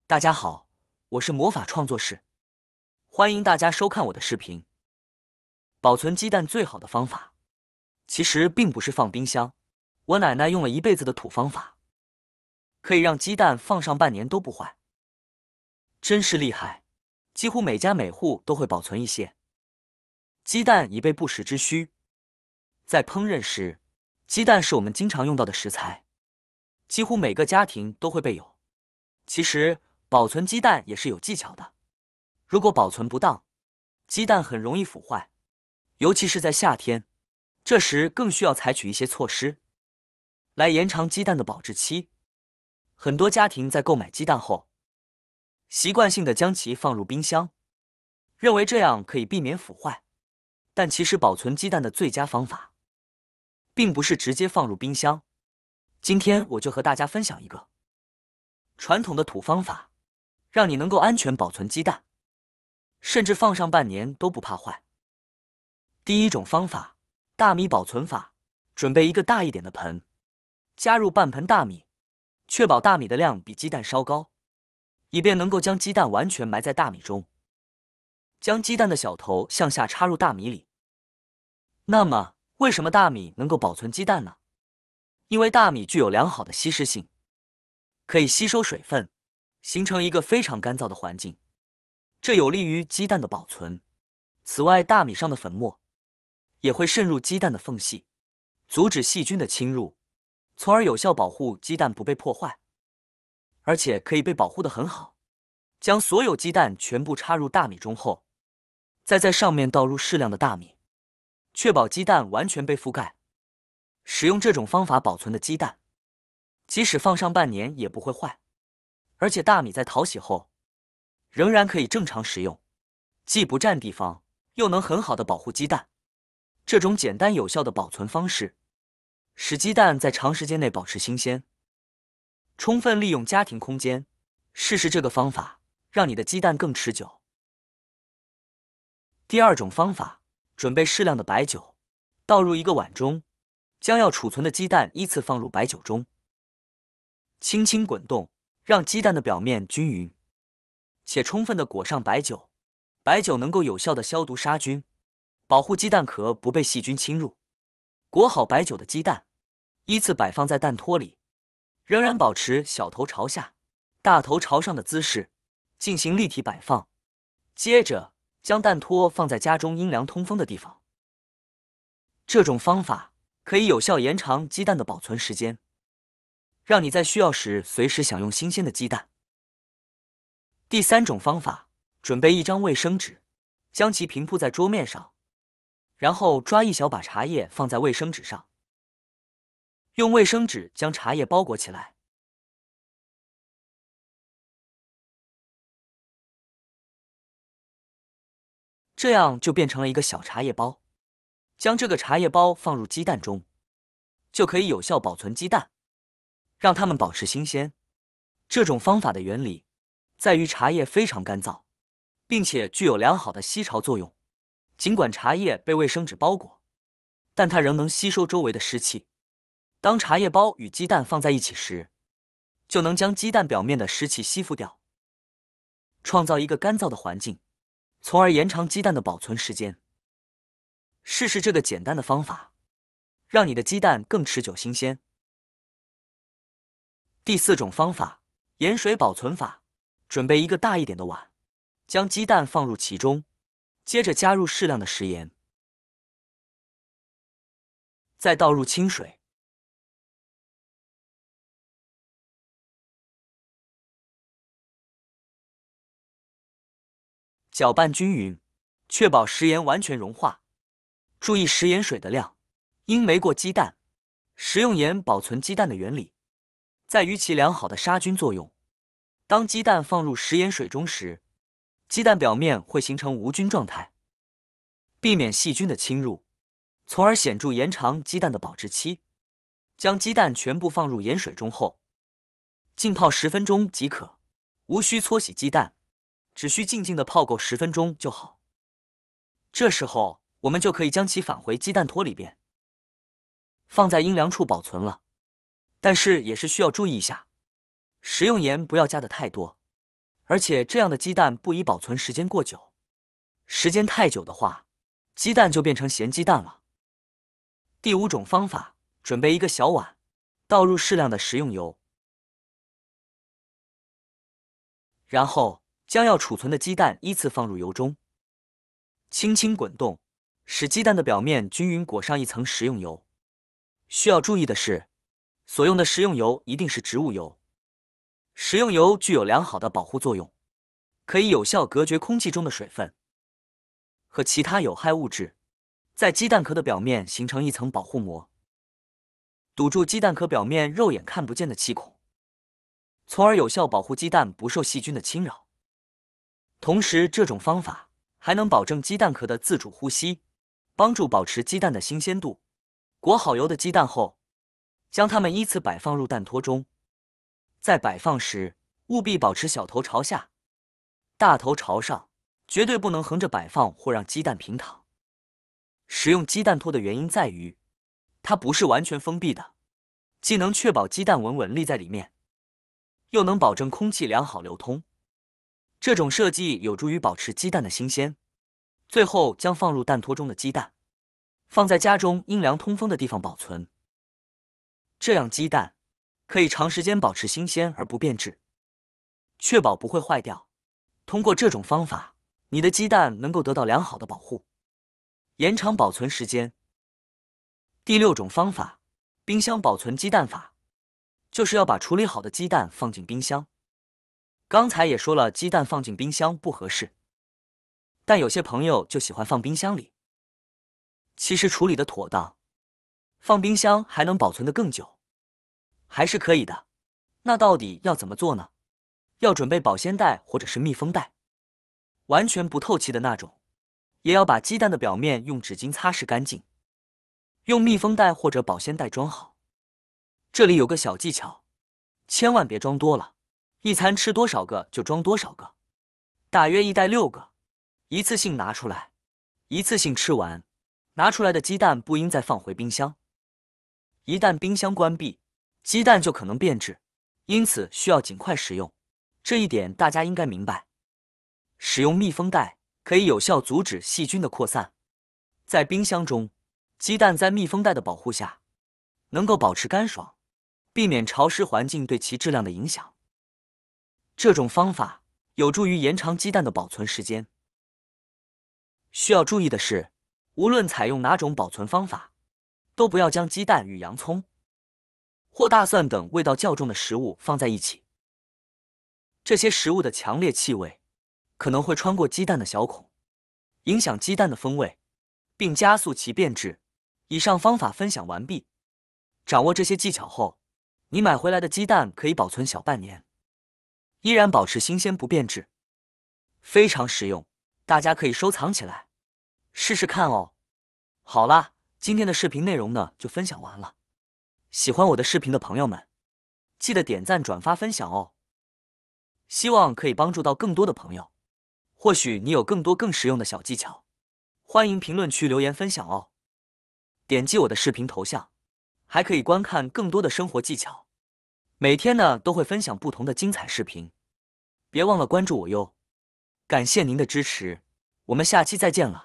大家好，我是魔法创作室，欢迎大家收看我的视频。保存鸡蛋最好的方法，其实并不是放冰箱。我奶奶用了一辈子的土方法，可以让鸡蛋放上半年都不坏，真是厉害。几乎每家每户都会保存一些。鸡蛋以备不时之需，在烹饪时，鸡蛋是我们经常用到的食材，几乎每个家庭都会备有。其实，保存鸡蛋也是有技巧的。如果保存不当，鸡蛋很容易腐坏，尤其是在夏天，这时更需要采取一些措施来延长鸡蛋的保质期。很多家庭在购买鸡蛋后，习惯性的将其放入冰箱，认为这样可以避免腐坏。但其实保存鸡蛋的最佳方法，并不是直接放入冰箱。今天我就和大家分享一个传统的土方法，让你能够安全保存鸡蛋，甚至放上半年都不怕坏。第一种方法，大米保存法。准备一个大一点的盆，加入半盆大米，确保大米的量比鸡蛋稍高，以便能够将鸡蛋完全埋在大米中。将鸡蛋的小头向下插入大米里。那么，为什么大米能够保存鸡蛋呢？因为大米具有良好的吸湿性，可以吸收水分，形成一个非常干燥的环境，这有利于鸡蛋的保存。此外，大米上的粉末也会渗入鸡蛋的缝隙，阻止细菌的侵入，从而有效保护鸡蛋不被破坏，而且可以被保护得很好。将所有鸡蛋全部插入大米中后，再在上面倒入适量的大米，确保鸡蛋完全被覆盖。使用这种方法保存的鸡蛋，即使放上半年也不会坏，而且大米在淘洗后仍然可以正常食用，既不占地方，又能很好的保护鸡蛋。这种简单有效的保存方式，使鸡蛋在长时间内保持新鲜。充分利用家庭空间，试试这个方法，让你的鸡蛋更持久。第二种方法，准备适量的白酒，倒入一个碗中，将要储存的鸡蛋依次放入白酒中，轻轻滚动，让鸡蛋的表面均匀，且充分的裹上白酒。白酒能够有效的消毒杀菌，保护鸡蛋壳不被细菌侵入。裹好白酒的鸡蛋，依次摆放在蛋托里，仍然保持小头朝下、大头朝上的姿势，进行立体摆放。接着，将蛋托放在家中阴凉通风的地方。这种方法可以有效延长鸡蛋的保存时间，让你在需要时随时享用新鲜的鸡蛋。第三种方法，准备一张卫生纸，将其平铺在桌面上，然后抓一小把茶叶放在卫生纸上，用卫生纸将茶叶包裹起来。这样就变成了一个小茶叶包。将这个茶叶包放入鸡蛋中，就可以有效保存鸡蛋，让它们保持新鲜。这种方法的原理在于茶叶非常干燥，并且具有良好的吸潮作用。尽管茶叶被卫生纸包裹，但它仍能吸收周围的湿气。当茶叶包与鸡蛋放在一起时，就能将鸡蛋表面的湿气吸附掉，创造一个干燥的环境，从而延长鸡蛋的保存时间。试试这个简单的方法，让你的鸡蛋更持久新鲜。第四种方法，盐水保存法。准备一个大一点的碗，将鸡蛋放入其中，接着加入适量的食盐，再倒入清水，搅拌均匀，确保食盐完全融化。注意食盐水的量，应没过鸡蛋。食用盐保存鸡蛋的原理在于其良好的杀菌作用。当鸡蛋放入食盐水中时，鸡蛋表面会形成无菌状态，避免细菌的侵入，从而显著延长鸡蛋的保质期。将鸡蛋全部放入盐水中后，浸泡10分钟即可，无需搓洗鸡蛋，只需静静的泡够10分钟就好。这时候，我们就可以将其返回鸡蛋托里边，放在阴凉处保存了。但是也是需要注意一下，食用盐不要加的太多，而且这样的鸡蛋不宜保存时间过久，时间太久的话，鸡蛋就变成咸鸡蛋了。第5种方法，准备一个小碗，倒入适量的食用油，然后将要储存的鸡蛋依次放入油中，轻轻滚动，使鸡蛋的表面均匀裹上一层食用油。需要注意的是，所用的食用油一定是植物油。食用油具有良好的保护作用，可以有效隔绝空气中的水分和其他有害物质，在鸡蛋壳的表面形成一层保护膜，堵住鸡蛋壳表面肉眼看不见的气孔，从而有效保护鸡蛋不受细菌的侵扰。同时，这种方法还能保证鸡蛋壳的自主呼吸，帮助保持鸡蛋的新鲜度。裹好油的鸡蛋后，将它们依次摆放入蛋托中。在摆放时，务必保持小头朝下，大头朝上，绝对不能横着摆放或让鸡蛋平躺。使用鸡蛋托的原因在于，它不是完全封闭的，既能确保鸡蛋稳稳立在里面，又能保证空气良好流通。这种设计有助于保持鸡蛋的新鲜。最后，将放入蛋托中的鸡蛋放在家中阴凉通风的地方保存，这样鸡蛋可以长时间保持新鲜而不变质，确保不会坏掉。通过这种方法，你的鸡蛋能够得到良好的保护，延长保存时间。第6种方法，冰箱保存鸡蛋法，就是要把处理好的鸡蛋放进冰箱。刚才也说了，鸡蛋放进冰箱不合适，但有些朋友就喜欢放冰箱里。其实处理的妥当，放冰箱还能保存得更久，还是可以的。那到底要怎么做呢？要准备保鲜袋或者是密封袋，完全不透气的那种。也要把鸡蛋的表面用纸巾擦拭干净，用密封袋或者保鲜袋装好。这里有个小技巧，千万别装多了，一餐吃多少个就装多少个，大约1袋6个，一次性拿出来，一次性吃完。拿出来的鸡蛋不应再放回冰箱，一旦冰箱关闭，鸡蛋就可能变质，因此需要尽快食用。这一点大家应该明白。使用密封袋可以有效阻止细菌的扩散。在冰箱中，鸡蛋在密封袋的保护下，能够保持干爽，避免潮湿环境对其质量的影响。这种方法有助于延长鸡蛋的保存时间。需要注意的是，无论采用哪种保存方法，都不要将鸡蛋与洋葱或大蒜等味道较重的食物放在一起。这些食物的强烈气味可能会穿过鸡蛋的小孔，影响鸡蛋的风味，并加速其变质。以上方法分享完毕。掌握这些技巧后，你买回来的鸡蛋可以保存小半年，依然保持新鲜不变质，非常实用，大家可以收藏起来，试试看哦。好啦，今天的视频内容呢就分享完了。喜欢我的视频的朋友们，记得点赞、转发、分享哦。希望可以帮助到更多的朋友。或许你有更多更实用的小技巧，欢迎评论区留言分享哦。点击我的视频头像，还可以观看更多的生活技巧。每天呢都会分享不同的精彩视频，别忘了关注我哟。感谢您的支持，我们下期再见了。